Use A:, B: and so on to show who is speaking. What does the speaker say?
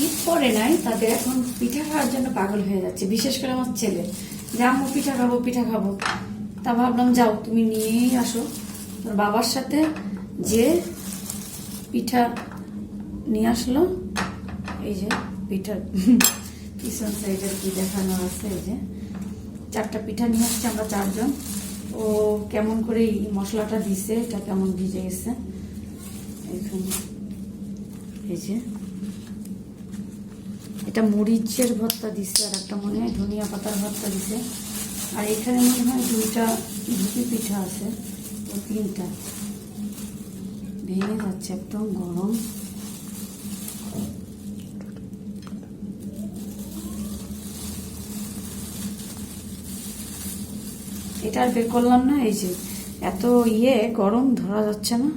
A: শীত পড়ে নাই, তাদের এখন পিঠা খাওয়ার জন্য পাগল হয়ে যাচ্ছে, বিশেষ করে আমার ছেলে, যে আম্মু পিঠা খাবো পিঠা খাবো। তা ভাবলাম যাও তুমি নিয়েই আসো তোর বাবার সাথে, যে পিঠা নিয়ে আসলো। এই যে পিঠার পিছন সাইডের কি দেখানো আছে, এই যে 4টা পিঠা নিয়ে আসছে, আমরা 4 জন। ও কেমন করে এই মশলাটা দিছে, এটা কেমন ভিজে গেছে এখানে। এই যে এটা মরিচের ভর্তা দিছে, আর একটা মনে হয় ধনিয়া পাতার ভর্তা দিছে, আর এখানে মনে হয় 2টা ঝুঁকি পিঠা আছে, ও 3টা। ভেঙে যাচ্ছে, একদম গরম। এটা আর বের করলাম না, এই যে এত গরম ধরা যাচ্ছে না।